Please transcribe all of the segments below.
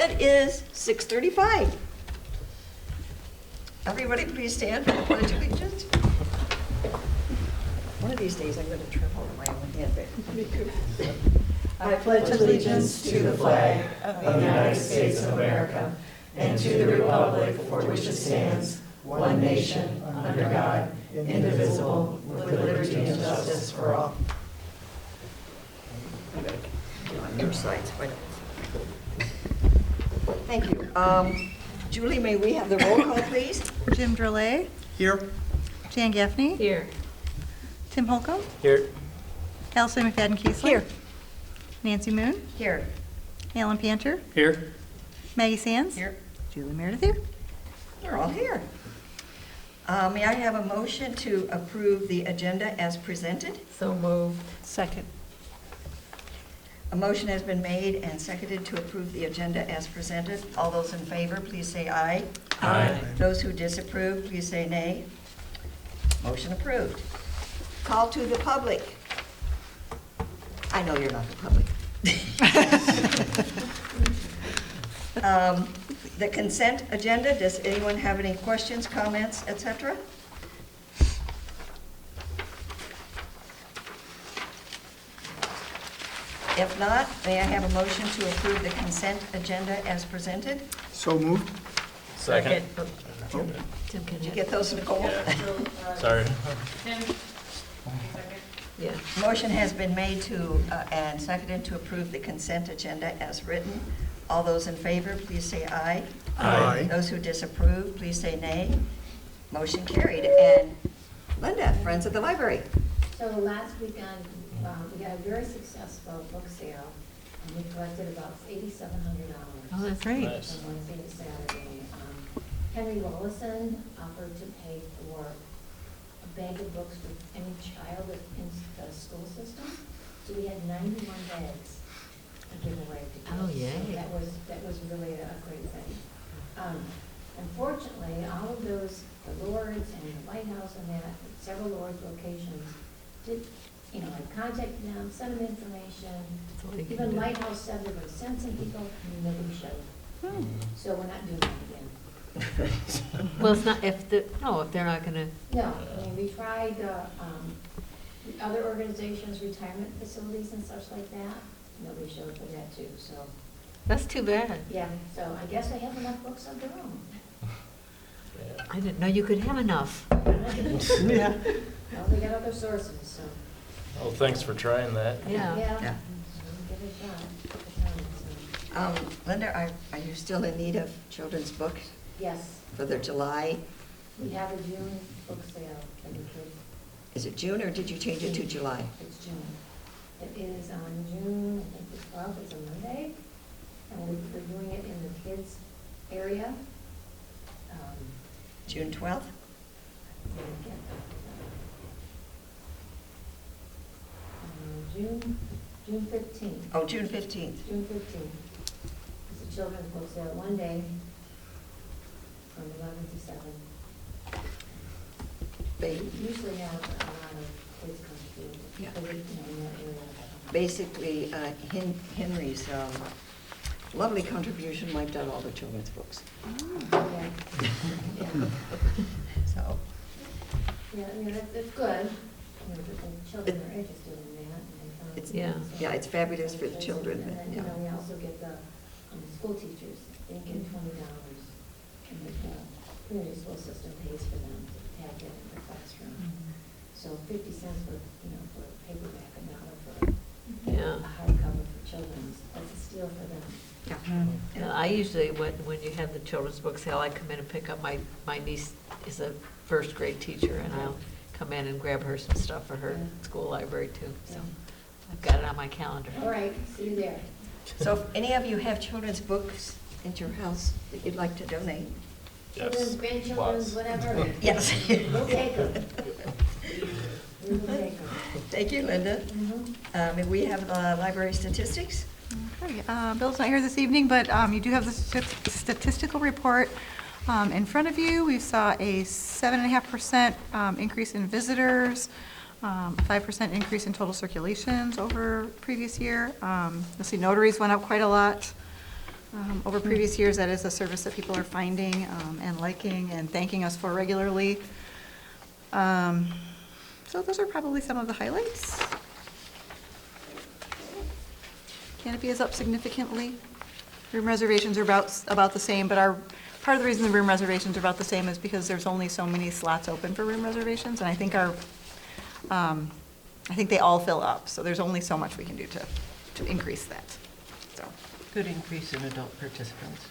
It is 6:35. Everybody please stand for the Pledge of Allegiance. One of these days I'm going to trip over my own head. I pledge allegiance to the flag of the United States of America and to the republic for which it stands, one nation, under God, indivisible, with liberty and justice for all. On your sides. Thank you. Julie, may we have the roll call, please? Jim Drolet. Here. Jan Gaffney. Here. Tim Holcomb. Here. Allison McFadden Keesler. Here. Nancy Moon. Here. Alan Panter. Here. Maggie Sands. Here. Julie Meredith here. They're all here. May I have a motion to approve the agenda as presented? So moved. Second. A motion has been made and seconded to approve the agenda as presented. All those in favor, please say aye. Aye. Those who disapprove, please say nay. Motion approved. Call to the public. I know you're not the public. The consent agenda, does anyone have any questions, comments, etc.? If not, may I have a motion to approve the consent agenda as presented? So moved. Second. Tim Tim can Did you have. get those, Nicole? Sorry. Yeah. Motion has been made to, and seconded to approve the consent agenda as written. All those in favor, please say aye. Aye. Those who disapprove, please say nay. Motion carried. And Linda, Friends of the Library. So last weekend, we got a very successful book sale, and we collected about $8,700. Oh, that's great. Nice. From Wednesday to Saturday. Henry Rollison offered to pay for a bag of books for any child in the school system. So we had 91 bags to give away to kids. Oh, yay. So that was really a great thing. Unfortunately, all of those, the Lords and the Lighthouse and that, several Lords locations did, I contacted them, sent them information. That's all you can Even do. Lighthouse said they would send some people, and nobody showed. So we're not doing that again. Well, it's not, if they're not gonna, No, we tried other organizations, retirement facilities and such like that. Nobody showed for that too, so, that's too bad. yeah, so I guess they have enough books of their own. I didn't know you could have enough. Yeah. Well, they got other sources, so. Well, thanks for trying that. Yeah. Yeah. Give it a shot. Linda, are you still in need of children's books Yes, for the July? we have a June book sale for the kids. Is it June or did you change it to July? It's June. It is on June, I think the 12th, it's a Monday, and we're doing it in the kids' area. June 12th? June 15th. Oh, June 15th. June 15th. It's a children's book sale, one day from 11 to 7. Ba- We usually have a lot of kids come through. Yeah. In that area. Basically, Henry's lovely contribution wiped out all the children's books. Yeah. Yeah. So, Yeah, that's good. The children are interested in that. And they come. It's- Yeah. yeah, it's fabulous for the children, And then, yeah. we also get the school teachers, they get $20. And the community school system pays for them to have it in their classroom. So 50 cents for, for paperback, $1 for Yeah. a hardcover for children's, that's a steal for them. Yeah, I usually, when you have the children's book sale, I come in and pick up, my niece is a first grade teacher, and I'll come in and grab her some stuff for her school library too, so I've got it on my calendar. All right, see you there. so if any of you have children's books at your house that you'd like to donate, Children's, grandchildren's, whatever. yes. We'll take them. We will take them. Thank you, Linda. May we have the library statistics? Okay, Bill's not here this evening, but you do have the statistical report in front of you. We saw a 7.5% increase in visitors, 5% increase in total circulations over previous year. You'll see notaries went up quite a lot. over previous years. That is a service that people are finding and liking and thanking us for regularly. So those are probably some of the highlights. Canopy is up significantly. Room reservations are about the same, but part of the reason the room reservations are about the same is because there's only so many slots open for room reservations, and I think I think they all fill up, so there's only so much we can do to increase that. So. Good increase in adult participants.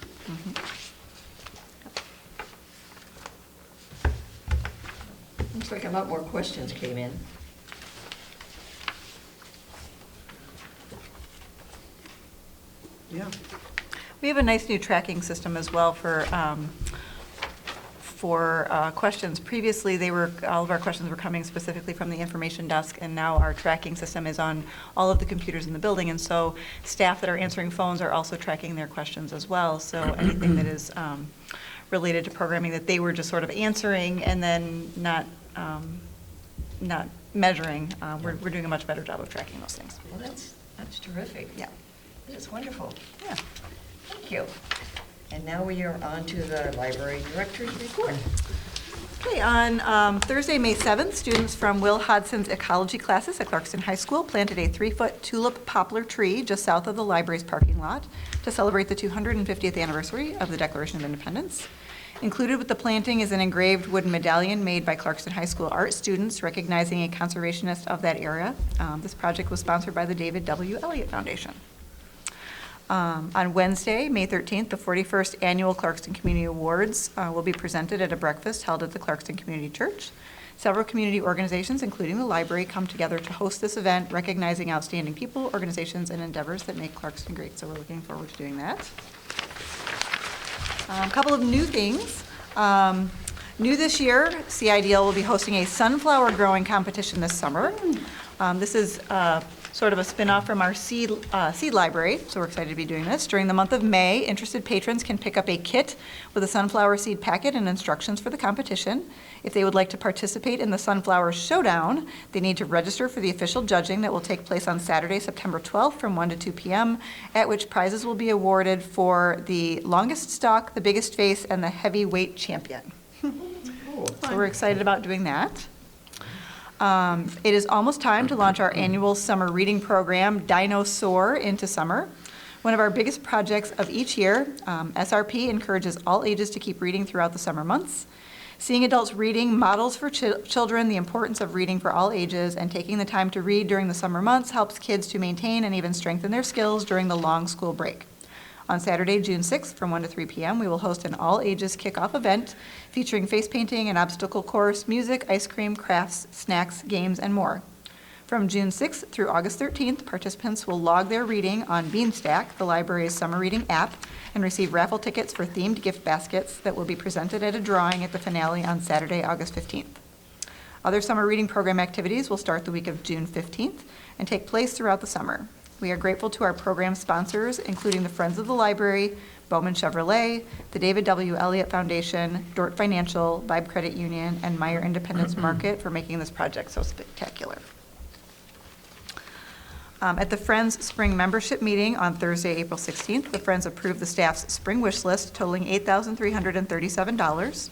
Looks like a lot more questions came in. Yeah. We have a nice new tracking system as well for questions. Previously, all of our questions were coming specifically from the information desk, and now our tracking system is on all of the computers in the building, and so staff that are answering phones are also tracking their questions as well. So anything that is related to programming that they were just sort of answering and then not measuring, we're doing a much better job of tracking those things. Well, that's terrific. Yeah. That's wonderful. Yeah. Thank you. And now we are on to the library director's report. Okay, on Thursday, May 7th, students from Will Hodson's ecology classes at Clarkston High School planted a 3-foot tulip poplar tree just south of the library's parking lot to celebrate the 250th anniversary of the Declaration of Independence. Included with the planting is an engraved wooden medallion made by Clarkston High School art students recognizing a conservationist of that era. This project was sponsored by the David W. Elliott Foundation. On Wednesday, May 13th, the 41st Annual Clarkston Community Awards will be presented at a breakfast held at the Clarkston Community Church. Several community organizations, including the library, come together to host this event, recognizing outstanding people, organizations, and endeavors that make Clarkston great. So we're looking forward to doing that. A couple of new things. New this year, CIDL will be hosting a sunflower growing competition this summer. This is sort of a spin-off from our seed library, so we're excited to be doing this. During the month of May, interested patrons can pick up a kit with a sunflower seed packet and instructions for the competition. If they would like to participate in the Sunflower Showdown, they need to register for the official judging that will take place on Saturday, September 12th from 1 to 2 p.m., at which prizes will be awarded for the longest stalk, the biggest face, and the heavyweight champion. So we're excited about doing that. It is almost time to launch our annual summer reading program, Dinosaur into Summer. One of our biggest projects of each year, SRP encourages all ages to keep reading throughout the summer months. Seeing adults reading models for children the importance of reading for all ages, and taking the time to read during the summer months helps kids to maintain and even strengthen their skills during the long school break. On Saturday, June 6th, from 1 to 3 p.m., we will host an all-ages kickoff event featuring face painting, an obstacle course, music, ice cream, crafts, snacks, games, and more. From June 6th through August 13th, participants will log their reading on Beanstack, the library's summer reading app, and receive raffle tickets for themed gift baskets that will be presented at a drawing at the finale on Saturday, August 15th. Other summer reading program activities will start the week of June 15th and take place throughout the summer. We are grateful to our program sponsors, including the Friends of the Library, Bowman Chevrolet, the David W. Elliott Foundation, Dort Financial, Vibe Credit Union, and Meyer Independence Market for making this project so spectacular. At the Friends Spring Membership Meeting on Thursday, April 16th, the Friends approved the staff's spring wish list totaling $8,337.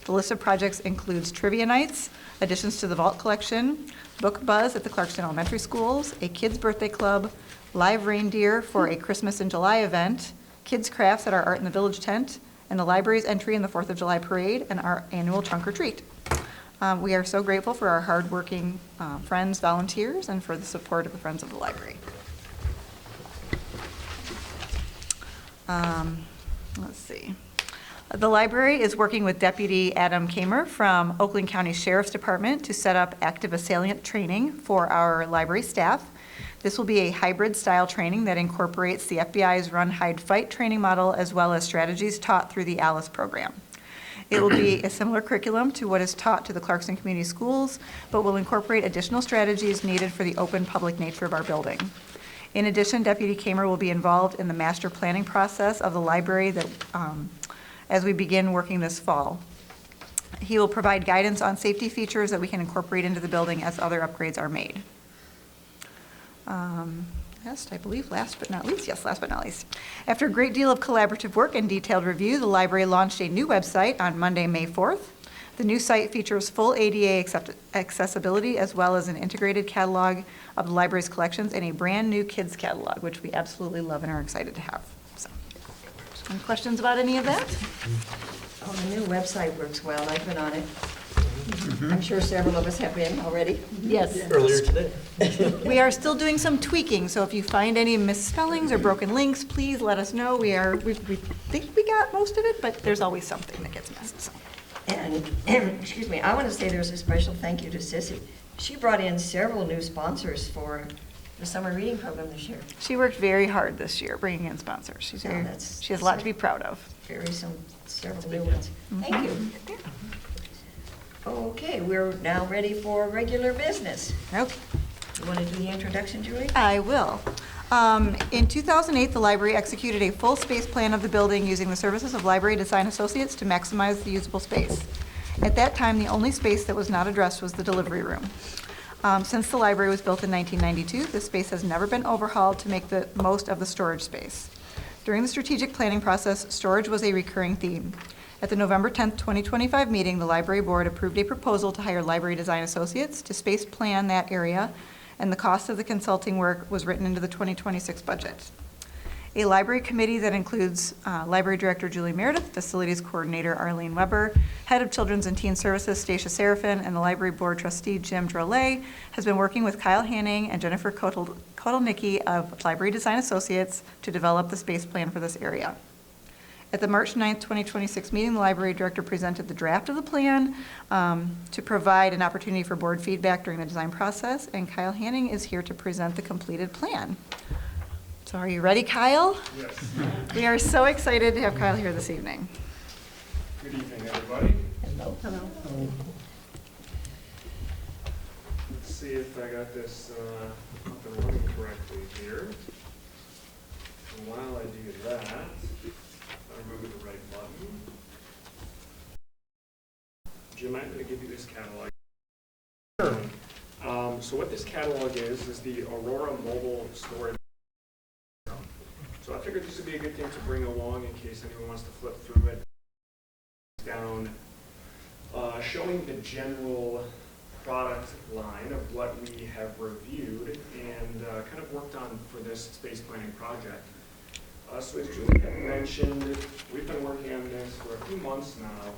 The list of projects includes trivia nights, additions to the vault collection, book buzz at the Clarkston Elementary Schools, a kids' birthday club, live reindeer for a Christmas in July event, kids' crafts at our Art in the Village tent, and the library's entry in the 4th of July parade, and our annual trunk or treat. We are so grateful for our hardworking friends, volunteers, and for the support of the Friends of the Library. Let's see. The library is working with Deputy Adam Kamer from Oakland County Sheriff's Department to set up active assailant training for our library staff. This will be a hybrid style training that incorporates the FBI's Run, Hide, Fight training model, as well as strategies taught through the ALICE program. It will be a similar curriculum to what is taught to the Clarkston Community Schools, but will incorporate additional strategies needed for the open public nature of our building. In addition, Deputy Kamer will be involved in the master planning process of the library that as we begin working this fall. He will provide guidance on safety features that we can incorporate into the building as other upgrades are made. Last, I believe, last but not least, yes, last but not least. After a great deal of collaborative work and detailed review, the library launched a new website on Monday, May 4th. The new site features full ADA accessibility as well as an integrated catalog of the library's collections and a brand-new kids catalog, which we absolutely love and are excited to have. So, any questions about any of that? Oh, the new website works well. I've been on it. I'm sure several of us have been already. Yes. Earlier today. We are still doing some tweaking, so if you find any misspellings or broken links, please let us know. We think we got most of it, but there's always something that gets missed, so. And, excuse me, I want to say there's a special thank you to Sissy. She brought in several new sponsors for the summer reading program this year. She worked very hard this year, bringing in sponsors. She's Yeah, very, that's- she has a lot to be proud of. Several new ones. Thank you. Okay, we're now ready for regular business. Okay. You want to do the introduction, Julie? I will. In 2008, the library executed a full space plan of the building using the services of Library Design Associates to maximize the usable space. At that time, the only space that was not addressed was the delivery room. Since the library was built in 1992, the space has never been overhauled to make the most of the storage space. During the strategic planning process, storage was a recurring theme. At the November 10th, 2025 meeting, the library board approved a proposal to hire Library Design Associates to space plan that area, and the cost of the consulting work was written into the 2026 budget. A library committee that includes Library Director Julie Meredith, Facilities Coordinator Arlene Weber, Head of Children's and Teen Services Stacia Serafin, and the Library Board Trustee Jim Drolet has been working with Kyle Hanning and Jennifer Kotelnicki of Library Design Associates to develop the space plan for this area. At the March 9th, 2026 meeting, the library director presented the draft of the plan to provide an opportunity for board feedback during the design process, and Kyle Hanning is here to present the completed plan. So are you ready, Kyle? Yes. We are so excited to have Kyle here this evening. Good evening, everybody. Hello. Let's see if I got this up and running correctly here. And while I do that, I remove the right button. Jim, I'm going to give you this catalog. So what this catalog is the Aurora Mobile Storage. So I figured this would be a good thing to bring along in case anyone wants to flip through it. Down, showing the general product line of what we have reviewed and kind of worked on for this space planning project. So as Julie had mentioned, we've been working on this for a few months now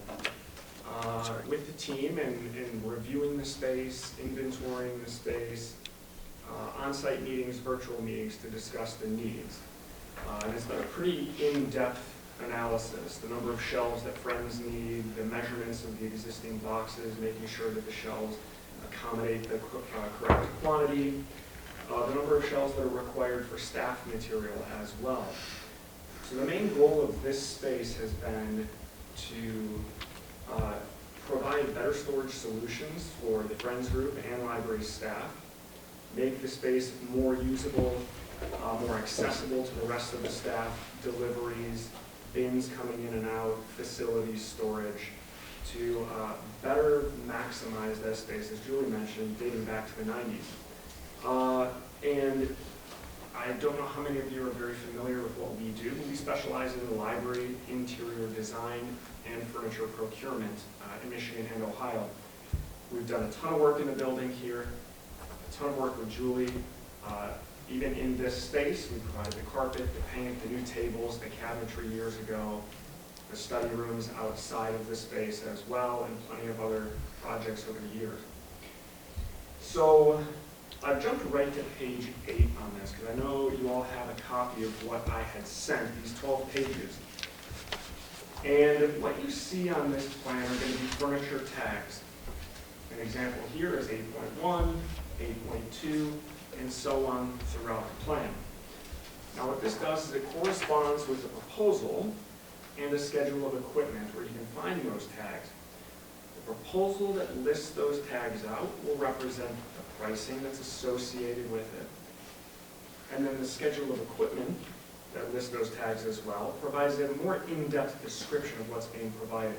with the team and reviewing the space, inventorying the space, on-site meetings, virtual meetings to discuss the needs. And it's been a pretty in-depth analysis, the number of shelves that Friends need, the measurements of the existing boxes, making sure that the shelves accommodate the correct quantity, the number of shelves that are required for staff material as well. So the main goal of this space has been to provide better storage solutions for the Friends group and library staff, make the space more usable, more accessible to the rest of the staff, deliveries, bins coming in and out, facilities, storage, to better maximize that space, as Julie mentioned, dating back to the 90s. And I don't know how many of you are very familiar with what we do. We specialize in the library, interior design, and furniture procurement in Michigan and Ohio. We've done a ton of work in the building here, a ton of work with Julie. Even in this space, we provided the carpet, the paint, the new tables, the cabinetry years ago, the study rooms outside of the space as well, and plenty of other projects over the years. So I've jumped right to page 8 on this, because I know you all have a copy of what I had sent, these 12 pages. And what you see on this plan are going to be furniture tags. An example here is 8.1, 8.2, and so on throughout the plan. Now what this does is it corresponds with the proposal and a schedule of equipment where you can find those tags. The proposal that lists those tags out will represent the pricing that's associated with it. And then the schedule of equipment that lists those tags as well provides a more in-depth description of what's being provided.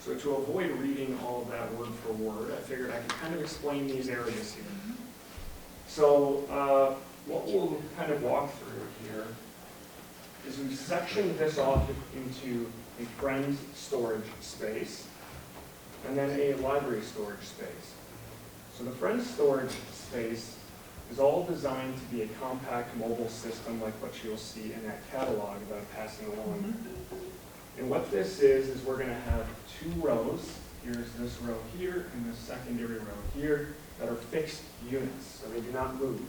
So to avoid reading all of that word for word, I figured I could kind of explain these areas here. So what we'll kind of walk through here is we've sectioned this off into a friend's storage space and then a library storage space. So the friend's storage space is all designed to be a compact mobile system like what you'll see in that catalog that I'm passing along. And what this is we're going to have two rows. Here's this row here and this secondary row here that are fixed units, so they do not move.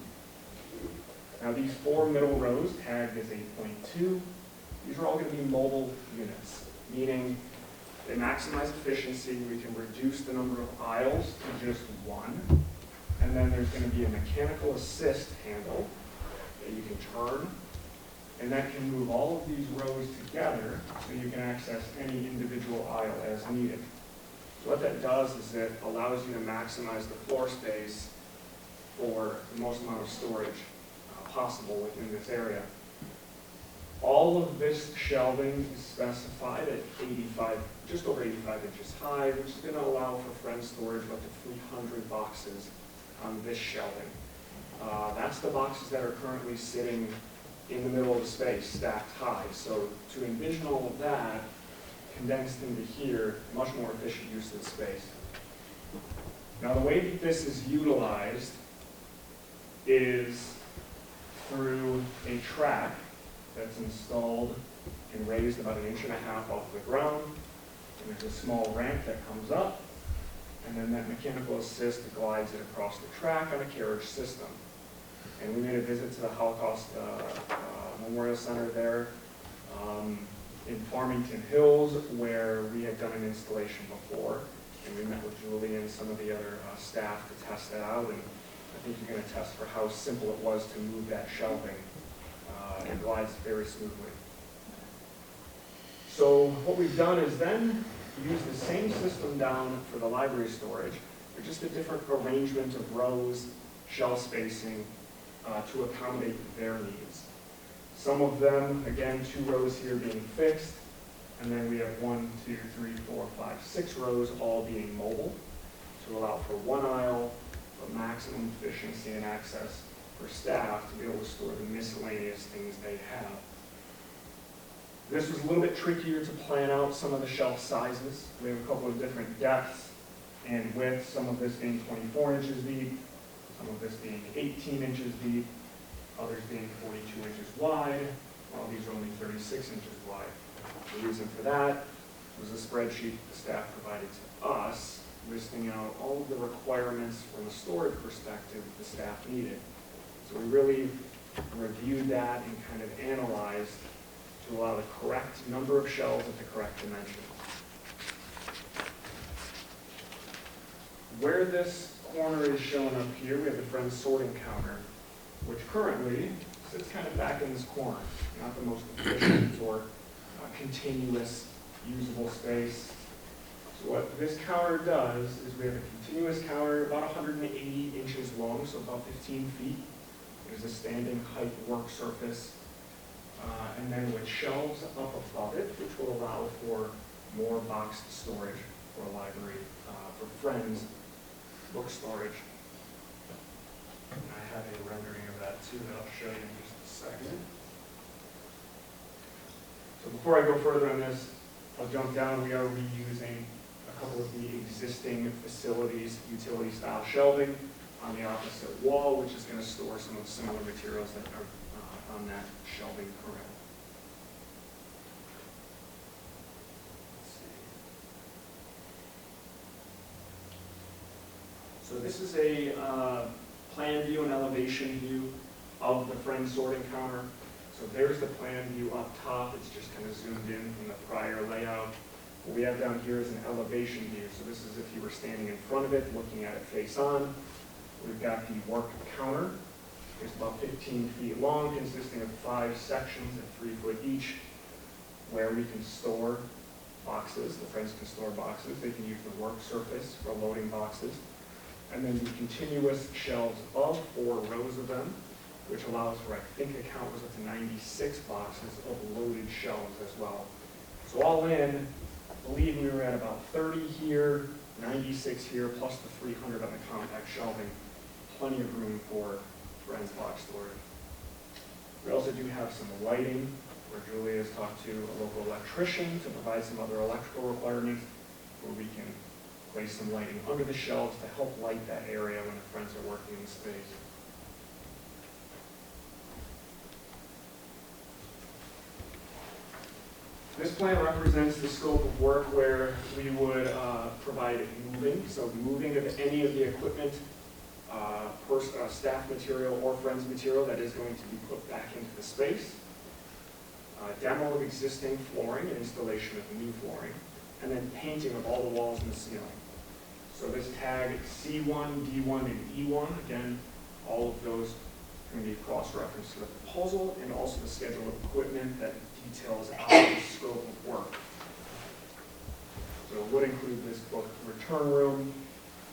Now these four middle rows tagged as 8.2, these are all going to be mobile units, meaning they maximize efficiency. We can reduce the number of aisles to just one. And then there's going to be a mechanical assist handle that you can turn. And that can move all of these rows together so you can access any individual aisle as needed. So what that does is it allows you to maximize the floor space for the most amount of storage possible within this area. All of this shelving is specified at 85, just over 85 inches high, which is going to allow for friend storage of up to 300 boxes on this shelving. That's the boxes that are currently sitting in the middle of the space, stacked high. So to envision all of that condensed into here, much more efficient use of the space. Now the way that this is utilized is through a track that's installed and raised about 1.5 inches off the ground. And there's a small ramp that comes up, and then that mechanical assist glides it across the track on a carriage system. And we made a visit to the Holocaust Memorial Center there in Farmington Hills, where we had done an installation before. And we met with Julie and some of the other staff to test that out. And I think you're going to test for how simple it was to move that shelving. It glides very smoothly. So what we've done is then use the same system down for the library storage, but just a different arrangement of rows, shelf spacing to accommodate their needs. Some of them, again, 2 rows here being fixed, and then we have 1, 2, 3, 4, 5, 6 rows all being mobile to allow for one aisle for maximum efficiency and access for staff to be able to store the miscellaneous things they have. This was a little bit trickier to plan out some of the shelf sizes. We have a couple of different depths and widths, some of this being 24 inches deep, some of this being 18 inches deep, others being 42 inches wide, while these are only 36 inches wide. The reason for that was a spreadsheet the staff provided to us, listing out all of the requirements from a storage perspective the staff needed. So we really reviewed that and kind of analyzed to allow the correct number of shelves at the correct dimensions. Where this corner is shown up here, we have the friend sorting counter, which currently sits kind of back in this corner. Not the most efficient or continuous usable space. So what this counter does is we have a continuous counter about 180 inches long, so about 15 feet. There's a standing height work surface, and then with shelves up above it, which will allow for more boxed storage for a library, for friends, book storage. And I have a rendering of that too that I'll show you in just a second. So before I go further on this, I'll jump down. We are reusing a couple of the existing facilities, utility style shelving on the opposite wall, which is going to store some of the similar materials that are on that shelving currently. So this is a plan view and elevation view of the friend sorting counter. So there's the plan view up top. It's just kind of zoomed in from the prior layout. What we have down here is an elevation view. So this is if you were standing in front of it, looking at it face on. We've got the work counter. It's about 15 feet long, consisting of 5 sections at 3 foot each, where we can store boxes. The friends can store boxes. They can use the work surface for loading boxes. And then the continuous shelves above, 4 rows of them, which allows for, I think the count was up to 96 boxes of loaded shelves as well. So all in, I believe we were at about 30 here, 96 here, plus the 300 on the compact shelving, plenty of room for Friends box storage. We also do have some lighting, where Julie has talked to a local electrician to provide some other electrical requirements, where we can place some lighting under the shelves to help light that area when the Friends are working in the space. This plan represents the scope of work where we would provide moving, so moving of any of the equipment, staff material or Friends material that is going to be put back into the space, demo of existing flooring and installation of new flooring, and then painting of all the walls and the ceiling. So this tag C1, D1, and E1, again, all of those can be cross-referenced to the proposal and also the schedule of equipment that details out the scope of work. So it would include this book return room.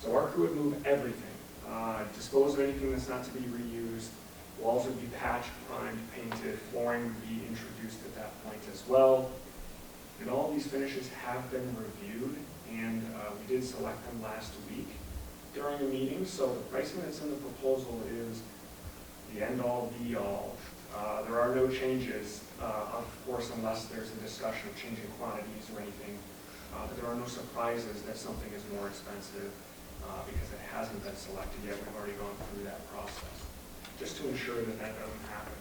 So our crew would move everything, dispose of anything that's not to be reused. Walls would be patched, primed, painted. Flooring would be introduced at that point as well. And all these finishes have been reviewed, and we did select them last week during a meeting. So the pricing that's in the proposal is the end-all, be-all. There are no changes, of course, unless there's a discussion of changing quantities or anything. But there are no surprises that something is more expensive because it hasn't been selected yet. We've already gone through that process, just to ensure that that doesn't happen.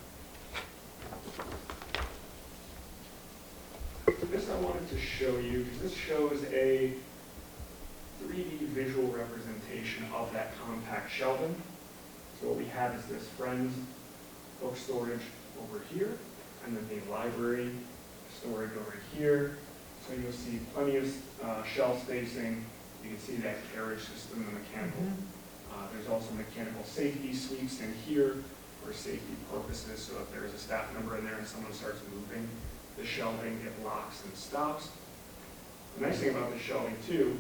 This I wanted to show you because this shows a 3D visual representation of that compact shelving. So what we have is this Friends book storage over here, and then the library storage over here. So you'll see plenty of shelf spacing. You can see that carriage system and mechanical. There's also mechanical safety sweeps in here for safety purposes. So if there's a staff member in there and someone starts moving the shelving, it locks and stops. The nice thing about the shelving too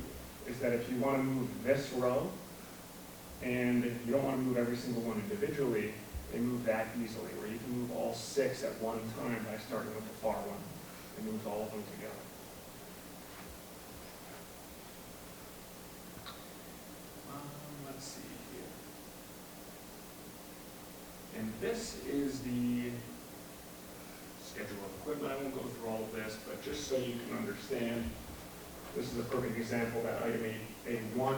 is that if you want to move this row and you don't want to move every single one individually, they move that easily, where you can move all 6 at one time by starting with the far one. It moves all of them together. Let's see here. And this is the schedule of equipment. I won't go through all of this, but just so you can understand, this is a perfect example, that item A1,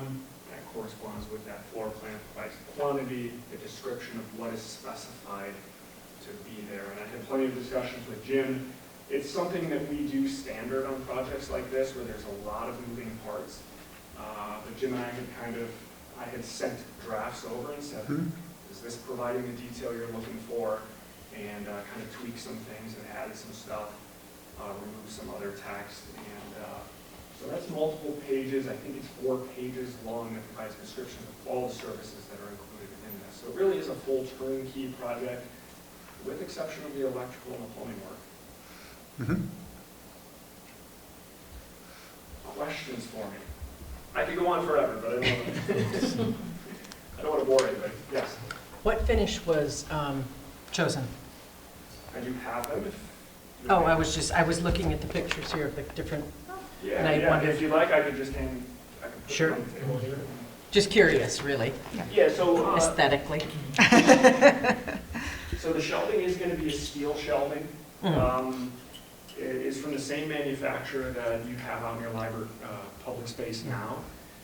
that corresponds with that floor plan, provides the quantity, the description of what is specified to be there. And I had plenty of discussions with Jim. It's something that we do standard on projects like this, where there's a lot of moving parts. But Jim and I had sent drafts over and said, is this providing the detail you're looking for? And kind of tweak some things and added some stuff, remove some other text. And so that's multiple pages. I think it's 4 pages long that provides descriptions of all the services that are included in this. So it really is a full turnkey project, with exception of the electrical and the plumbing work. Questions for me? I could go on forever, but I don't want to bore anybody. Yes? What finish was chosen? I do have them. Oh, I was looking at the pictures here of the different, Yeah, and I wondered- if you like, I could just I could put Sure. it on the table here. just curious, really, Yeah, so aesthetically. So the shelving is going to be a steel shelving. It is from the same manufacturer that you have out in your library public space now.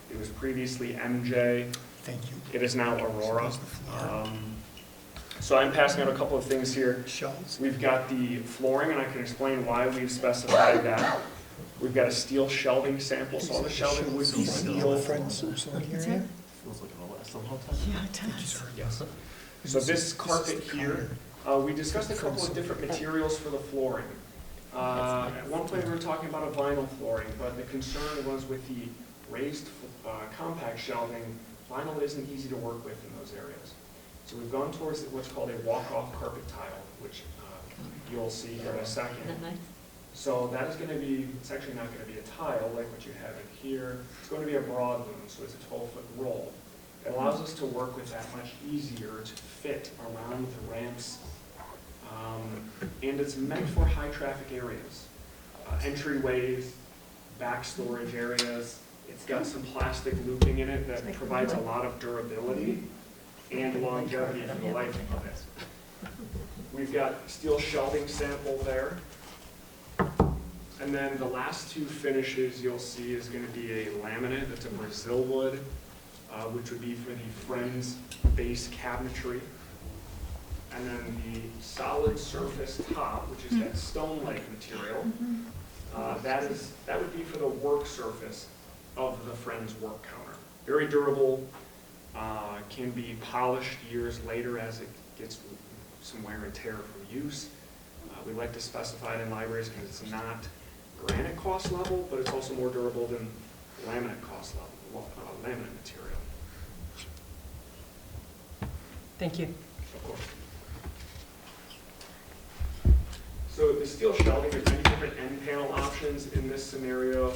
It was previously MJ. Thank you. It is now Aurora. Suppose the floor. So I'm passing out a couple of things here. Shelves. We've got the flooring, and I can explain why we've specified that. We've got a steel shelving sample, so all the shelving would be steel. Friends sorting area. Yeah, it does. Yes. So this carpet here, we discussed a couple of different materials for the flooring. At one point, we were talking about a vinyl flooring, but the concern was with the raised compact shelving, vinyl isn't easy to work with in those areas. So we've gone towards what's called a walk-off carpet tile, which you'll see here in a second. Isn't that nice? So that is going to be, it's actually not going to be a tile like what you have in here. It's going to be a broad loom, so it's a 12-foot roll. It allows us to work with that much easier to fit around the ramps. And it's meant for high traffic areas, entryways, back storage areas. It's got some plastic looping in it that provides a lot of durability. and longevity for the life of it. We've got steel shelving sample there. And then the last two finishes you'll see is going to be a laminate. That's a Brazil wood, which would be for the Friends base cabinetry. And then the solid surface top, which is that stone-like material, that would be for the work surface of the Friends work counter. Very durable, can be polished years later as it gets some wear and tear from use. We like to specify it in libraries because it's not granite cost level, but it's also more durable than laminate cost level, laminate material. Thank you. Of course. So the steel shelving, there's many different end panel options in this scenario.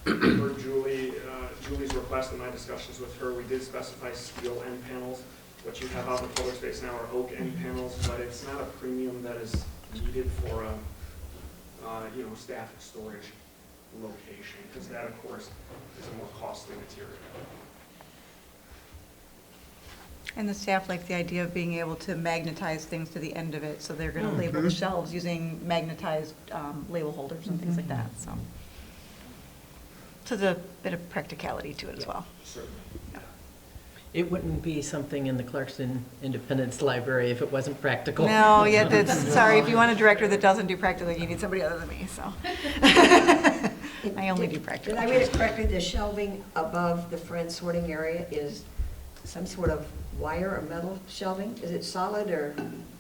For Julie's request in my discussions with her, we did specify steel end panels. What you have out in the public space now are oak end panels, but it's not a premium that is needed for a staff and storage location, because that, of course, is a more costly material. And the staff like the idea of being able to magnetize things to the end of it, so they're going to label the shelves using magnetized label holders and things like that, so. So there's a bit of practicality to it as well. Certainly. It wouldn't be something in the Clarkston Independence Library if it wasn't practical. No, yeah, that's, sorry, if you want a director that doesn't do practical, you need somebody other than me, so. I only do practical. Did I read it correctly? The shelving above the Friends sorting area is some sort of wire or metal shelving? Is it solid or?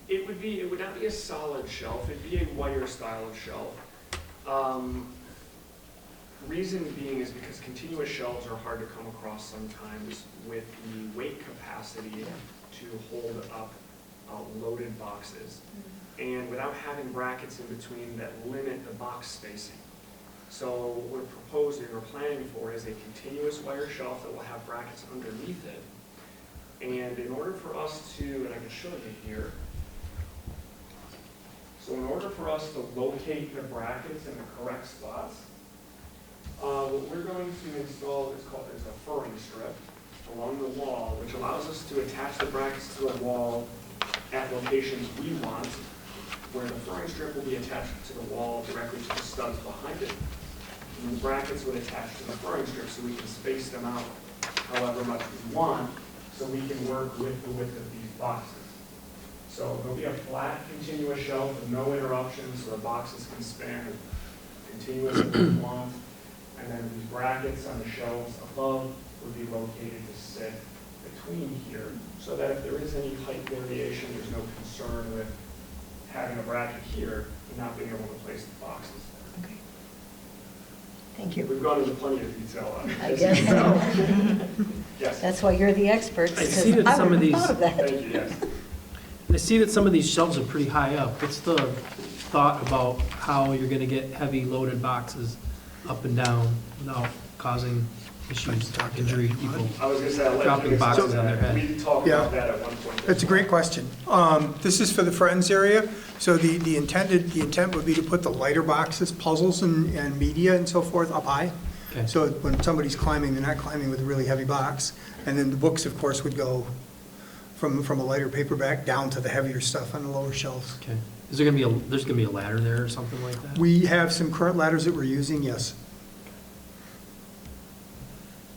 It would not be a solid shelf, it'd be a wire style of shelf. Reason being is because continuous shelves are hard to come across sometimes with the weight capacity to hold up loaded boxes. And without having brackets in between that limit the box spacing. So what we're proposing or planning for is a continuous wire shelf that will have brackets underneath it. And in order for us to, and I can show you here, so in order for us to locate the brackets in the correct spots, what we're going to install is called a furring strip along the wall, which allows us to attach the brackets to the wall at locations we want, where the furring strip will be attached to the wall directly to the studs behind it. And the brackets would attach to the furring strip so we can space them out however much we want, so we can work with the width of these boxes. So there'll be a flat continuous shelf with no interruptions, so the boxes can span continuous if we want. And then these brackets on the shelves above would be located to sit between here, so that if there is any height variation, there's no concern with having a bracket here and not being able to place the boxes there. Okay. Thank you. We've gone into plenty of detail on it. I guess so. Yes. That's why you're the expert. I see that some of these, Thank you, yes. I see that some of these shelves are pretty high up. What's the thought about how you're gonna get heavy loaded boxes up and down without causing issues, injury to people? I was going to say, I'll let Dropping you boxes explain on their that. head. We talked Yeah. about that at one point. That's a great question. This is for the Friends area, so the intent would be to put the lighter boxes, puzzles and media and so forth up high. Okay. So when somebody's climbing, they're not climbing with a really heavy box. And then the books, of course, would go from a lighter paperback down to the heavier stuff on the lower shelves. Okay. Is there gonna be there's gonna be a ladder there or something like that? We have some current ladders that we're using, yes.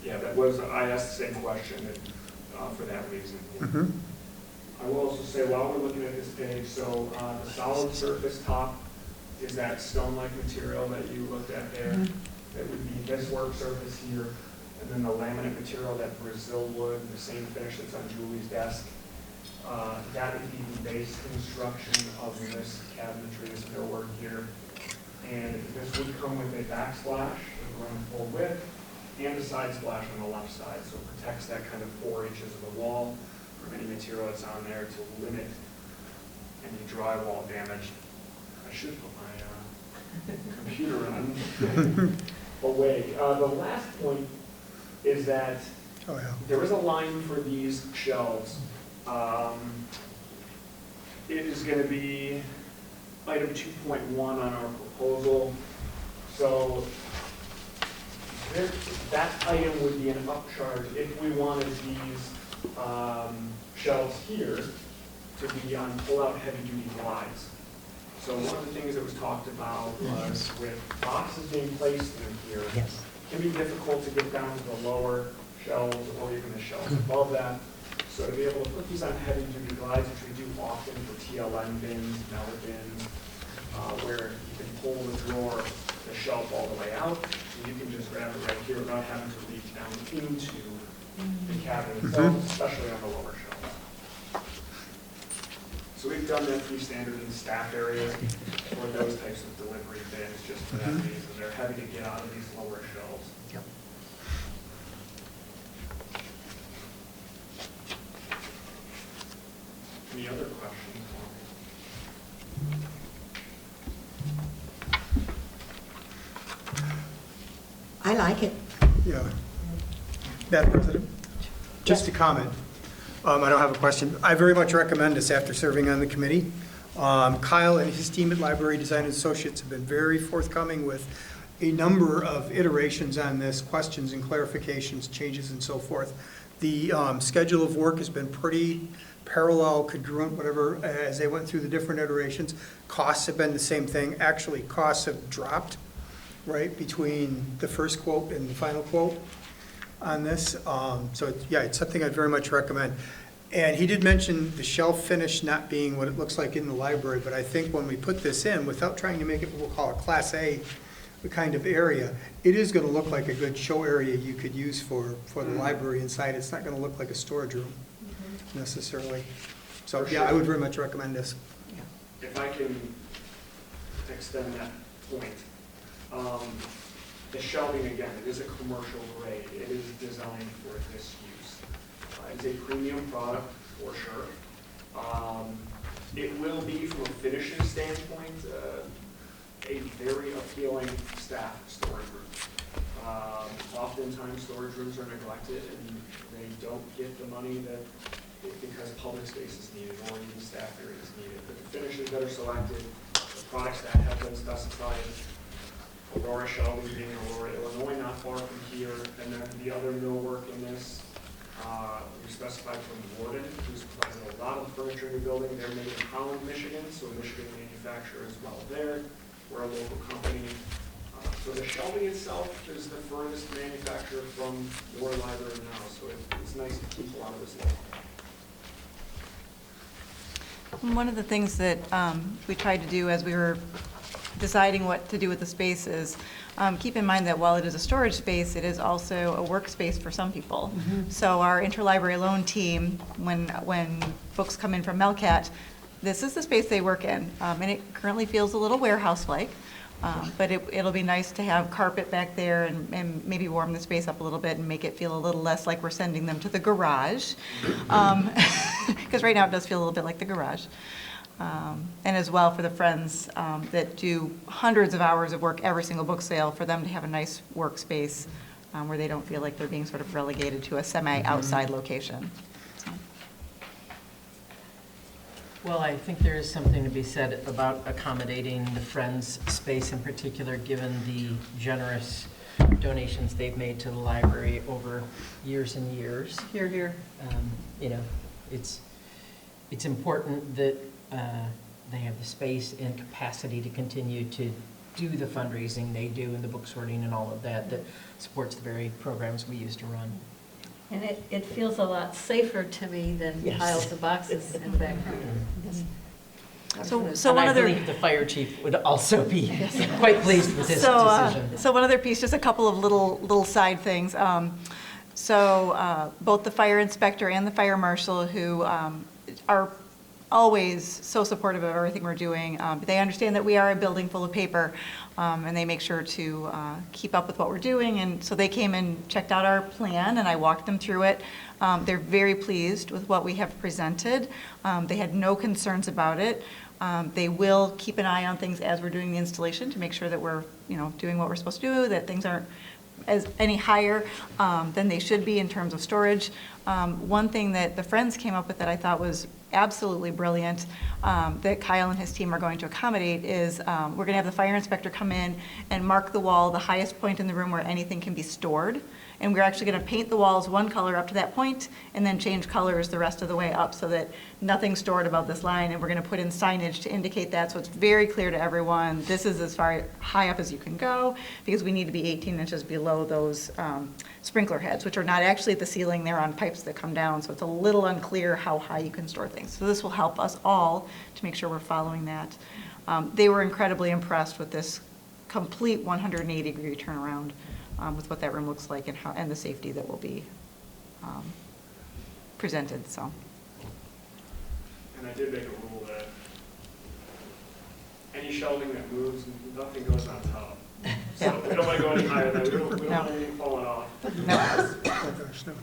Yeah, I asked the same question for that reason. Mhm. I will also say, while we're looking at this page, so the solid surface top is that stone-like material that you looked at there. That would be this work surface here, and then the laminate material, that Brazil wood, the same finish that's on Julie's desk. That would be the base construction of this cabinetry, this millwork here. And this would come with a backsplash, it would run full width, and a side splash on the left side, so it protects that kind of 4 inches of the wall from any material that's on there to limit any drywall damage. I should put my computer on away. The last point is that Oh, yeah. there is a line for these shelves. It is going to be item 2.1 on our proposal. So that item would be an upcharge if we wanted these shelves here to be on pull-out heavy-duty glides. So one of the things that was talked about was with boxes being placed in here, Yes. it can be difficult to get down to the lower shelves or even the shelves above that. So to be able to put these on heavy-duty glides, which we do often for TLN bins, melon bins, where you can pull the drawer, the shelf all the way out, so you can just grab it right here without having to reach down into the cabinet itself, especially on the lower shelf. So we've done that pretty standard in staff areas for those types of delivery bins, just for that reason. They're heavy to get out of these lower shelves. Yep. Any other questions for me? I like it. Yeah. Madam President, just a comment. I don't have a question. I very much recommend this after serving on the committee. Kyle and his team at Library Design Associates have been very forthcoming with a number of iterations on this, questions and clarifications, changes and so forth. The schedule of work has been pretty parallel, congruent, whatever, as they went through the different iterations. Costs have been the same thing. Actually, costs have dropped, right, between the first quote and the final quote on this. So, yeah, it's something I'd very much recommend. And he did mention the shelf finish not being what it looks like in the library, but I think when we put this in, without trying to make it what we'll call a Class A kind of area, it is going to look like a good show area you could use for the library inside. It's not going to look like a storage room necessarily. So, yeah, I would very much recommend this. If I can extend that point, the shelving, again, it is a commercial grade. It is designed for this use. It's a premium product, for sure. It will be, from a finishing standpoint, a very appealing staff storage room. Oftentimes, storage rooms are neglected, and they don't get the money that, because public space is needed, or even staff area is needed. But the finishes that are selected, the products that have been specified, Aurora shelving being Aurora, Illinois, not far from here, and then the other millwork in this, we specified from Warden, who's provided a lot of furniture in the building. They're made in Holland, Michigan, so a Michigan manufacturer as well there. We're a local company. So the shelving itself is the furthest manufacturer from your library now, so it's nice to keep a lot of this local. One of the things that we tried to do as we were deciding what to do with the space is keep in mind that while it is a storage space, it is also a workspace for some people. So our interlibrary loan team, when books come in from Melcat, this is the space they work in. And it currently feels a little warehouse-like, but it'll be nice to have carpet back there and maybe warm the space up a little bit and make it feel a little less like we're sending them to the garage. Because right now it does feel a little bit like the garage. And as well for the friends that do hundreds of hours of work every single book sale, for them to have a nice workspace where they don't feel like they're being sort of relegated to a semi-outside location. So. Well, I think there is something to be said about accommodating the Friends space in particular, given the generous donations they've made to the library over years and years. Here, here. You know, it's important that they have the space and capacity to continue to do the fundraising they do and the book sorting and all of that supports the very programs we used to run. And it feels a lot safer to me than Yes. piles of boxes in the back. So And one I other. believe the fire chief would also be quite pleased with this decision. So one other piece, just a couple of little side things. Both the fire inspector and the fire marshal, who are always so supportive of everything we're doing, they understand that we are a building full of paper, and they make sure to keep up with what we're doing. And so they came and checked out our plan, and I walked them through it. They're very pleased with what we have presented. They had no concerns about it. They will keep an eye on things as we're doing the installation to make sure that we're, doing what we're supposed to do, that things aren't any higher than they should be in terms of storage. One thing that the Friends came up with that I thought was absolutely brilliant that Kyle and his team are going to accommodate is we're going to have the fire inspector come in and mark the wall, the highest point in the room where anything can be stored. And we're actually going to paint the walls one color up to that point and then change colors the rest of the way up so that nothing's stored above this line. And we're going to put in signage to indicate that so it's very clear to everyone, this is as far high up as you can go because we need to be 18 inches below those sprinkler heads, which are not actually at the ceiling, they're on pipes that come down. So it's a little unclear how high you can store things. So this will help us all to make sure we're following that. They were incredibly impressed with this complete 180-degree turnaround. With what that room looks like and how, and the safety that will be presented, so. And I did make a rule that any shelving that moves, nothing goes on top. So we don't want to go any higher than that. We don't want anything falling off. No. Oh, gosh, no.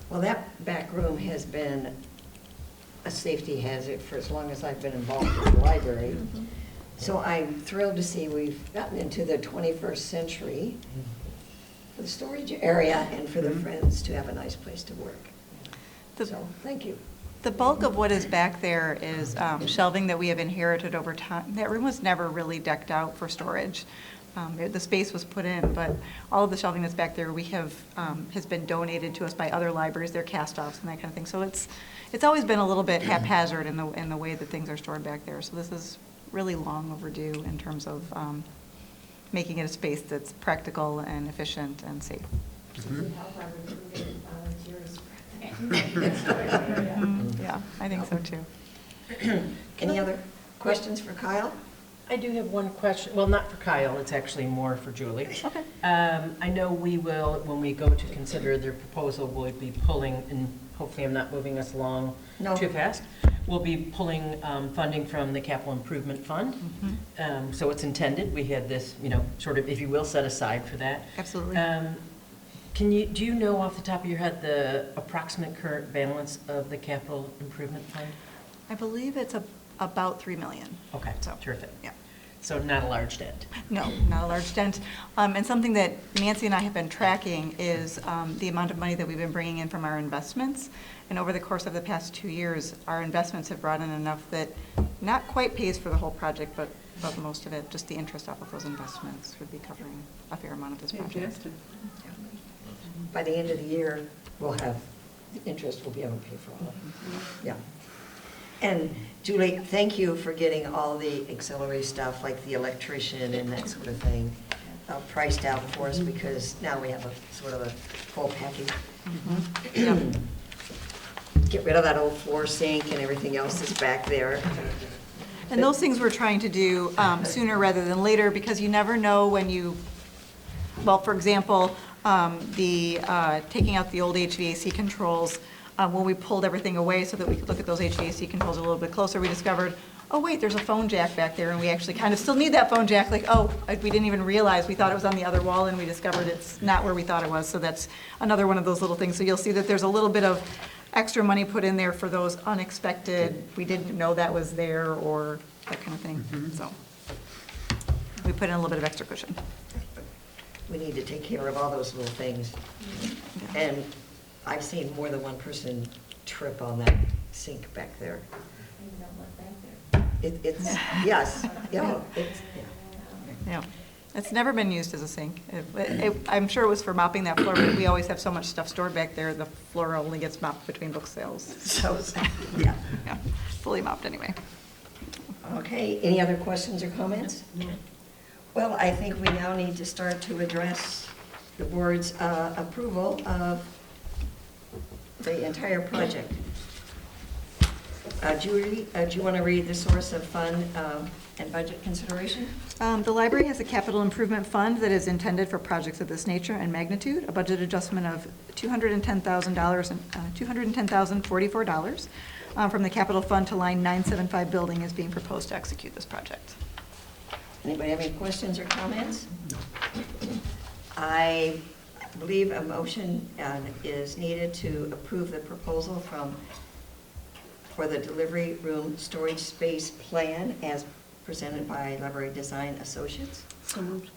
Well, that back room has been a safety hazard for as long as I've been involved with the library. So I'm thrilled to see we've gotten into the 21st century for the storage area and for the Friends to have a nice place to work. So, thank you. The bulk of what is back there is shelving that we have inherited over time. That room was never really decked out for storage. The space was put in, but all of the shelving that's back there we have has been donated to us by other libraries, their cast-offs and that kind of thing. So it's always been a little bit haphazard in the way that things are stored back there. So this is really long overdue in terms of making it a space that's practical and efficient and safe. Yeah, I think so too. Any other questions for Kyle? I do have one question, well, not for Kyle, it's actually more for Julie. Okay. I know we will, when we go to consider their proposal, we'll be pulling, and hopefully I'm not moving us along No. too fast. We'll be pulling funding from the Capital Improvement Fund. So it's intended, we had this, sort of, if you will, set aside for that. Absolutely. Do you know off the top of your head the approximate current balance of the Capital Improvement Fund? I believe it's about 3 million. Okay, So, terrific. yeah. So not a large dent. No, not a large dent. And something that Nancy and I have been tracking is the amount of money that we've been bringing in from our investments. And over the course of the past 2 years, our investments have brought in enough that not quite pays for the whole project, but most of it, just the interest off of those investments would be covering a fair amount of this project. Yeah. By the end of the year, we'll have, the interest will be able to pay for all of it. Yeah. And Julie, thank you for getting all the auxiliary stuff, like the electrician and that sort of thing, priced out for us, because now we have a sort of a full package. Get rid of that old floor sink and everything else that's back there. And those things we're trying to do sooner rather than later, because you never know when you, well, for example, taking out the old HVAC controls, when we pulled everything away so that we could look at those HVAC controls a little bit closer, we discovered, oh wait, there's a phone jack back there, and we actually kind of still need that phone jack, like, oh, we didn't even realize, we thought it was on the other wall, and we discovered it's not where we thought it was, so that's another one of those little things. So you'll see that there's a little bit of extra money put in there for those unexpected, we didn't know that was there, or that kind of thing, so. We put in a little bit of extra cushion. We need to take care of all those little things. And I've seen more than one person trip on that sink back there. It's, yes, yeah, it's, Yeah, it's never been used as a sink. I'm sure it was for mopping that floor, but we always have so much stuff stored back there, the floor only gets mopped between book sales. so, yeah. Yeah, fully mopped anyway. Okay, any other questions or comments? Well, I think we now need to start to address the board's approval of the entire project. Julie, do you want to read the source of fund and budget consideration? The library has a capital improvement fund that is intended for projects of this nature and magnitude. A budget adjustment of $210,044 from the capital fund to line 975 building is being proposed to execute this project. Anybody have any questions or comments? I believe a motion is needed to approve the proposal for the delivery room storage space plan as presented by Library Design Associates. So moved.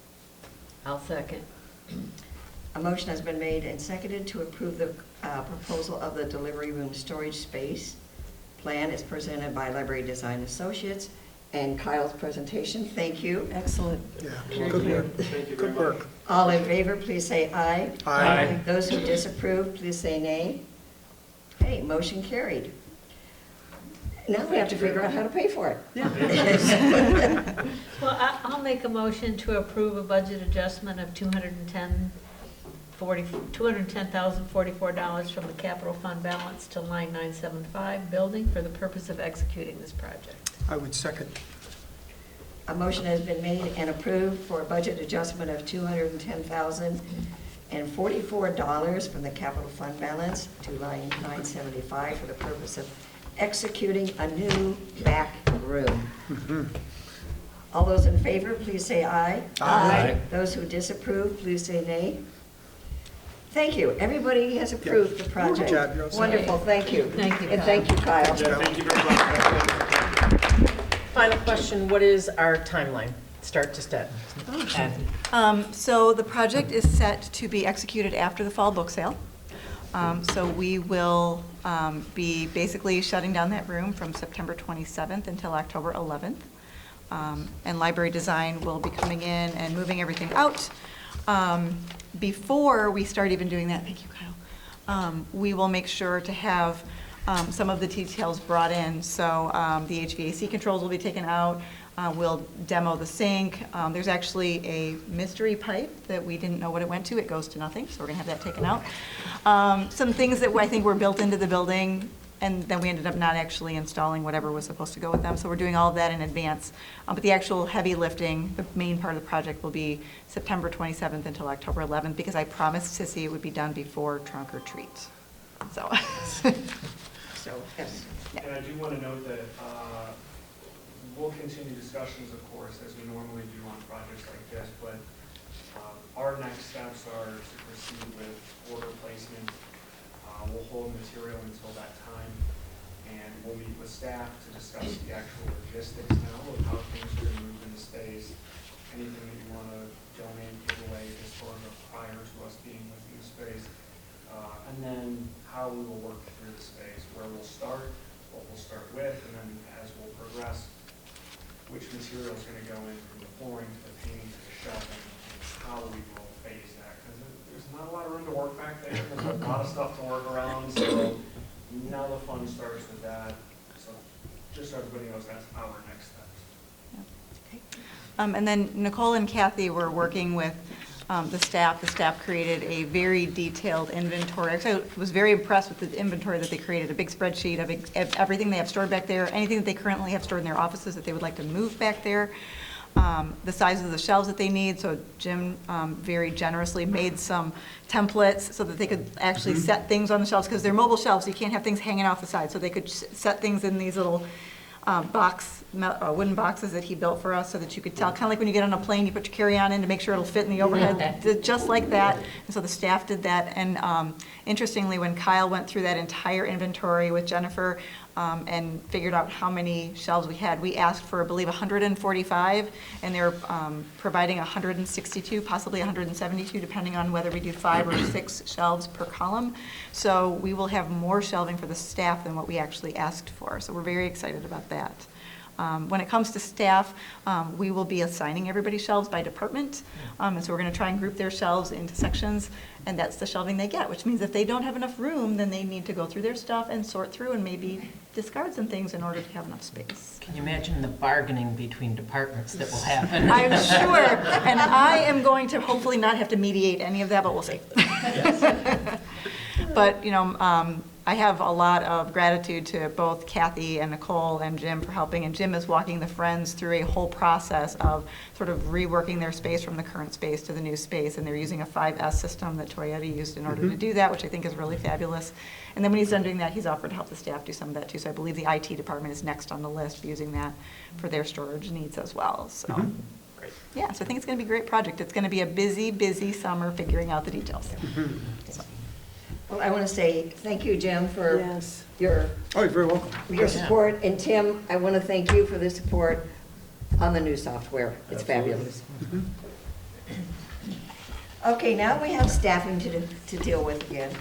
I'll second. A motion has been made and seconded to approve the proposal of the delivery room storage space plan is presented by Library Design Associates, and Kyle's presentation. Thank you. Excellent. Yeah, Thank good you. work. Thank you very Good much. work. All in favor, please say aye. Aye. Those who disapprove, please say nay. Okay, motion carried. Now we have to figure out how to pay for it. Well, I'll make a motion to approve a budget adjustment of $210,044 from the capital fund balance to line 975, building, for the purpose of executing this project. I would second. A motion has been made and approved for a budget adjustment of $210,044 from the capital fund balance to line 975 for the purpose of executing a new back room. All those in favor, please say aye. Aye. Those who disapprove, please say nay. Thank you. Everybody has approved the project. Good job, you're all set. Wonderful, thank you. Thank you, And Kyle. thank you, Kyle. Thank you very much. Final question, what is our timeline, start to start? So the project is set to be executed after the fall book sale. So we will be basically shutting down that room from September 27th until October 11th. And library design will be coming in and moving everything out. Before we start even doing that, thank you, Kyle, we will make sure to have some of the details brought in. So the HVAC controls will be taken out. We'll demo the sink. There's actually a mystery pipe that we didn't know what it went to. It goes to nothing, so we're gonna have that taken out. Some things that I think were built into the building, and then we ended up not actually installing whatever was supposed to go with them. So we're doing all of that in advance. But the actual heavy lifting, the main part of the project, will be September 27th until October 11th, because I promised Sissy it would be done before trunk or treat. So. So, yes. And I do want to note that we'll continue discussions, of course, as we normally do on projects like this, but our next steps are to proceed with order placement. We'll hold material until that time, and we'll meet with staff to discuss the actual logistics now of how things are going to move into space, anything that you want to donate, give away, just sort of prior to us being within the space, and then how we will work through the space, where we'll start, what we'll start with, and then as we'll progress, which material is going to go in from the flooring to the painting to the shelving, and how we will phase that. Because there's not a lot of room to work back there. There's a lot of stuff to work around. So now the fun starts with that. So just so everybody knows, that's our next steps. And then Nicole and Kathy were working with the staff. The staff created a very detailed inventory. Actually, I was very impressed with the inventory that they created, a big spreadsheet of everything they have stored back there, anything that they currently have stored in their offices that they would like to move back there, the size of the shelves that they need. So Jim very generously made some templates so that they could actually set things on the shelves, because they're mobile shelves, so you can't have things hanging off the side. So they could set things in these little wooden boxes that he built for us, so that you could tell, kind of like when you get on a plane, you put your carry-on in to make sure it'll fit in the overhead, just like that. And so the staff did that. And interestingly, when Kyle went through that entire inventory with Jennifer and figured out how many shelves we had, we asked for, I believe, 145, and they were providing 162, possibly 172, depending on whether we do 5 or 6 shelves per column. So we will have more shelving for the staff than what we actually asked for. So we're very excited about that. When it comes to staff, we will be assigning everybody shelves by department. And so we're going to try and group their shelves into sections, and that's the shelving they get, which means if they don't have enough room, then they need to go through their stuff and sort through and maybe discard some things in order to have enough space. Can you imagine the bargaining between departments that will happen? I'm sure, and I am going to hopefully not have to mediate any of that, but we'll see. But, you know, I have a lot of gratitude to both Kathy and Nicole and Jim for helping, and Jim is walking the Friends through a whole process of sort of reworking their space from the current space to the new space, and they're using a 5S system that Toyota used in order to do that, which I think is really fabulous. And then when he's done doing that, he's offered to help the staff do some of that too, so I believe the IT department is next on the list, using that for their storage needs as well, so. Yeah, so I think it's going to be a great project. It's going to be a busy, busy summer figuring out the details. So. Well, I want to say thank you, Jim, for your Oh, you're very welcome. support. And Tim, I want to thank you for the support on the new software. It's fabulous. Okay, now we have staffing to deal with again.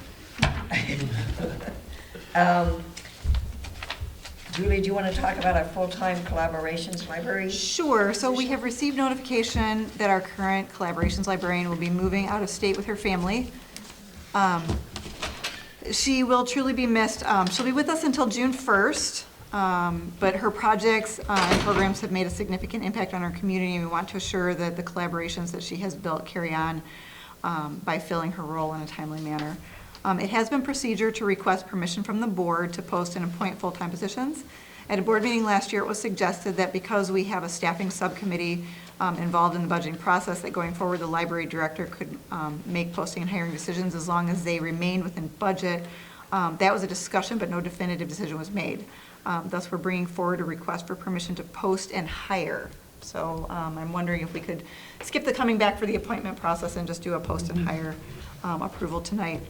Julie, do you want to talk about our full-time collaborations library? Sure, so we have received notification that our current collaborations librarian will be moving out of state with her family. She will truly be missed. She'll be with us until June 1st, but her projects and programs have made a significant impact on our community, and we want to assure that the collaborations that she has built carry on by filling her role in a timely manner. It has been procedure to request permission from the board to post and appoint full-time positions. At a board meeting last year, it was suggested that because we have a staffing subcommittee involved in the budgeting process, that going forward, the library director could make posting and hiring decisions as long as they remain within budget. That was a discussion, but no definitive decision was made. Thus, we're bringing forward a request for permission to post and hire. So I'm wondering if we could skip the coming back for the appointment process and just do a post and hire approval tonight.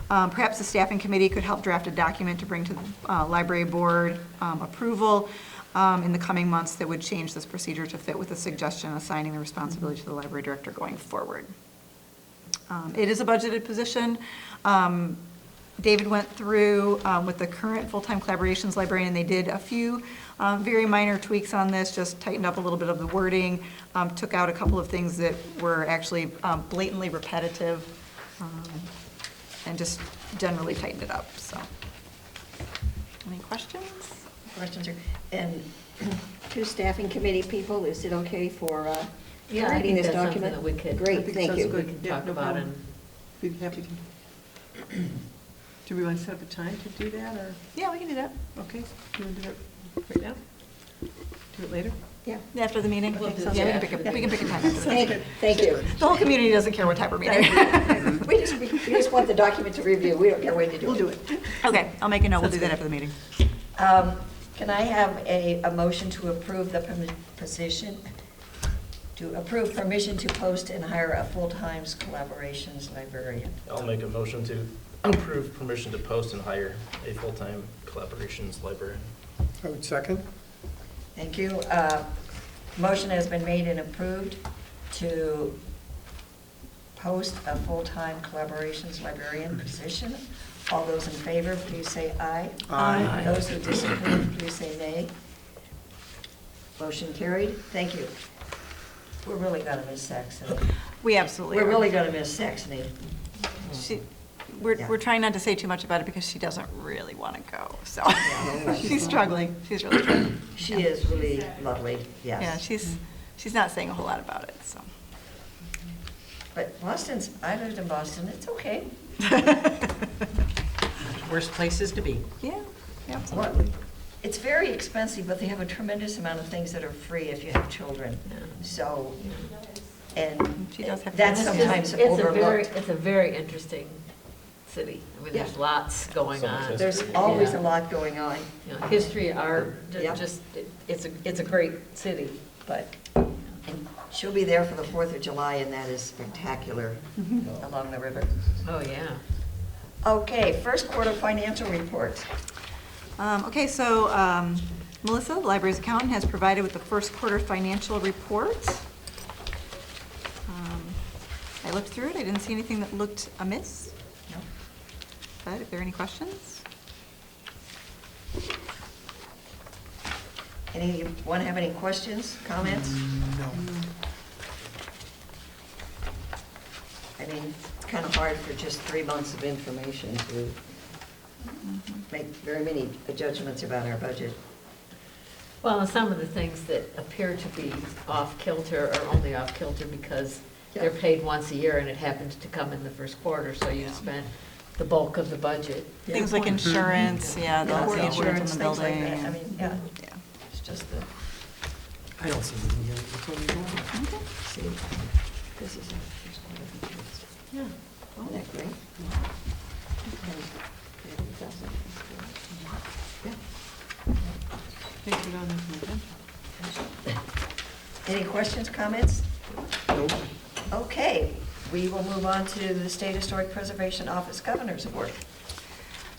Perhaps the staffing committee could help draft a document to bring to the library board approval in the coming months that would change this procedure to fit with the suggestion assigning the responsibility to the library director going forward. It is a budgeted position. David went through with the current full-time collaborations librarian, and they did a few very minor tweaks on this, just tightened up a little bit of the wording, took out a couple of things that were actually blatantly repetitive, and just generally tightened it up, so. Any questions? Questions are, and two staffing committee people, is it okay for Yeah, I reading think this that's something document? that we could. Great, thank you. We can talk about and. Be happy to. Do we want to set up a time to do that, or, Yeah, we can do that. okay, do you want to do it right now? Do it later? Yeah. After the meeting? We'll do Yeah, that we after can the pick a time after the meeting. Thank you. The whole community doesn't care what time we're meeting. We just want the document to review, we don't care when you do it. We'll do it. Okay, I'll make a note, we'll do that after the meeting. Can I have a motion to approve the position, to approve permission to post and hire a full-time collaborations librarian? I'll make a motion to approve permission to post and hire a full-time collaborations librarian. I would second. Thank you. Motion has been made and approved to post a full-time collaborations librarian position. All those in favor, please say aye. Aye. Those who disapprove, please say nay. Motion carried. Thank you. We're really gonna miss Saxony. We absolutely We're are. really gonna miss Saxony. We're trying not to say too much about it because she doesn't really want to go, so. Yeah. She's struggling, she's really struggling. She is really lovely, Yeah, yes. she's not saying a whole lot about it, so. But Boston's, I lived in Boston, it's okay. Worst places to be. Yeah, Well, absolutely. it's very expensive, but they have a tremendous amount of things that are free if you have children. So, and She does have that's kids. sometimes It's a very, overlooked. it's a very interesting city. I mean, there's Yeah. lots going So much on. history. There's always Yeah. a lot going on. You know, history, art, Yeah. just, it's a great city, but And she'll be there for the 4th of July, and that is spectacular along the river. oh, yeah. Okay, first quarter financial report. Okay, so Melissa, the library's accountant, has provided with the first quarter financial report. I looked through it, I didn't see anything that looked amiss, No? but if there are any questions? Anyone have any questions, comments? No. I mean, it's kind of hard for just 3 months of information to make very many judgments about our budget. Well, and some of the things that appear to be off kilter are only off kilter because they're Yeah. paid once a year and it happens to come in the first quarter, so you spend the bulk of the budget. Things like insurance, yeah, the Yeah, insurance in the things like building. that. I mean, yeah, Yeah. it's just the, I don't see anything here. That's what we want. Okay. see, this is our first quarter reports. Yeah. Isn't that great? Yeah. Thank you, Donna, for your attention. Any questions, comments? Nope. Okay, we will move on to the State Historic Preservation Office Governor's Award.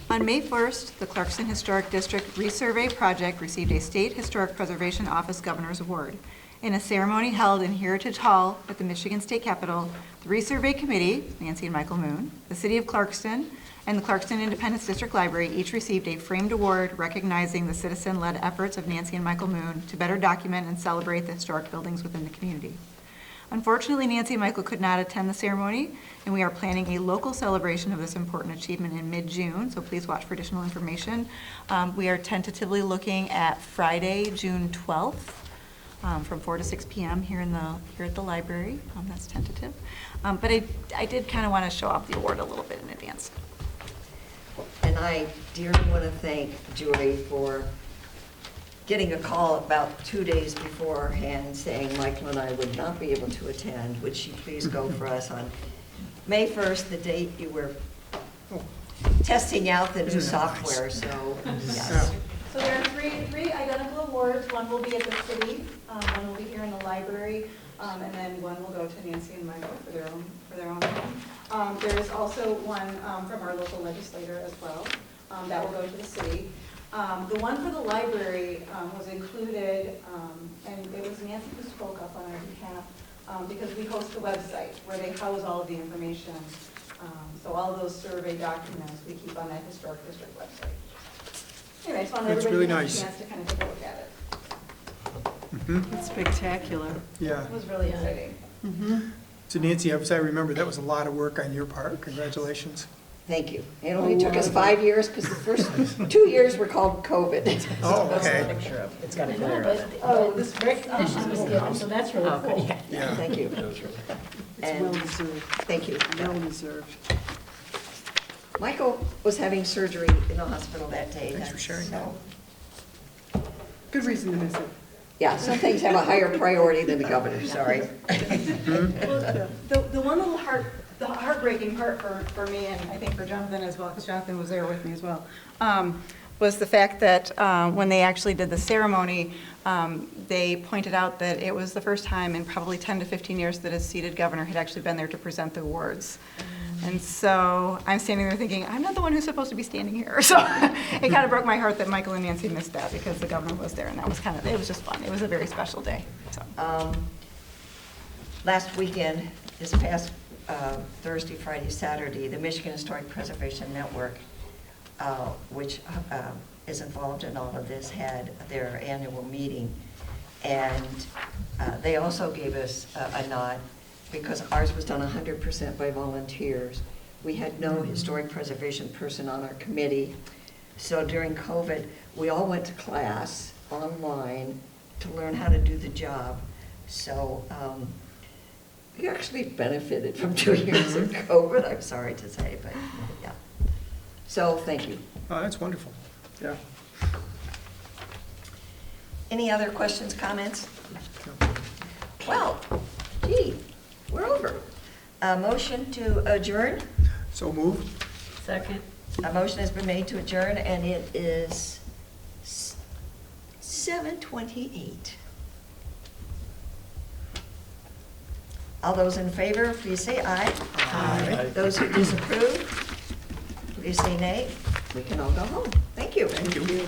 On May 1st, the Clarkston Historic District Resurvey Project received a State Historic Preservation Office Governor's Award. In a ceremony held in Heritage Hall at the Michigan State Capitol, the Resurvey Committee, Nancy and Michael Moon, the City of Clarkston, and the Clarkston Independence District Library each received a framed award recognizing the citizen-led efforts of Nancy and Michael Moon to better document and celebrate the historic buildings within the community. Unfortunately, Nancy and Michael could not attend the ceremony, and we are planning a local celebration of this important achievement in mid-June, so please watch for additional information. We are tentatively looking at Friday, June 12th, from 4 to 6 p.m. here at the library. That's tentative. But I did kind of want to show off the award a little bit in advance. And I dearly want to thank Julie for getting a call about 2 days beforehand saying Michael and I would not be able to attend. Would she please go for us on May 1st, the date you were testing out the new software, so yes. So there are three identical awards. One will be at the city, one will be here in the library, and then one will go to Nancy and Michael for their own home. There is also one from our local legislator as well. That will go to the city. The one for the library was included, and it was Nancy who spoke up on our behalf, because we host a website where they house all of the information. So all of those survey documents we keep on that historic district website. Anyway, I just wanted That's everybody really to have a nice. chance to kind of take a look at it. Mhm. It's spectacular. Yeah. It was really exciting. So Nancy, as I remember, that was a lot of work on your part. Congratulations. Thank you. It only took us 5 years because the first 2 years were called COVID. Oh, okay. It's got a No, glare. but this recognition was given, so that's really cool. Yeah. Thank you. It's And well deserved, thank you. well deserved. Michael was having surgery in the hospital that day. Thanks for sharing so- Good reason to miss it. Yeah, some things have a higher priority than the governor, sorry. Well, the one little the heartbreaking part for me, and I think for Jonathan as well, because Jonathan was there with me as well, was the fact that when they actually did the ceremony, they pointed out that it was the first time in probably 10 to 15 years that a seated governor had actually been there to present the awards. And so I'm standing there thinking, I'm not the one who's supposed to be standing here. So it kind of broke my heart that Michael and Nancy missed that because the governor was there, and that was it was just fun. It was a very special day. So. Last weekend, this past Thursday, Friday, Saturday, the Michigan Historic Preservation Network, which is involved in all of this, had their annual meeting. And they also gave us a nod because ours was done 100% by volunteers. We had no historic preservation person on our committee. So during COVID, we all went to class online to learn how to do the job. So we actually benefited from 2 years of COVID, I'm sorry to say, but yeah. So thank you. Oh, that's wonderful. Yeah. Any other questions, comments? Well, gee, we're over. A motion to adjourn? So move. Second. A motion has been made to adjourn, and it is 7:28. All those in favor, please say aye. Aye. Those who disapprove, please say nay. We can all go home. Thank you. Thank you.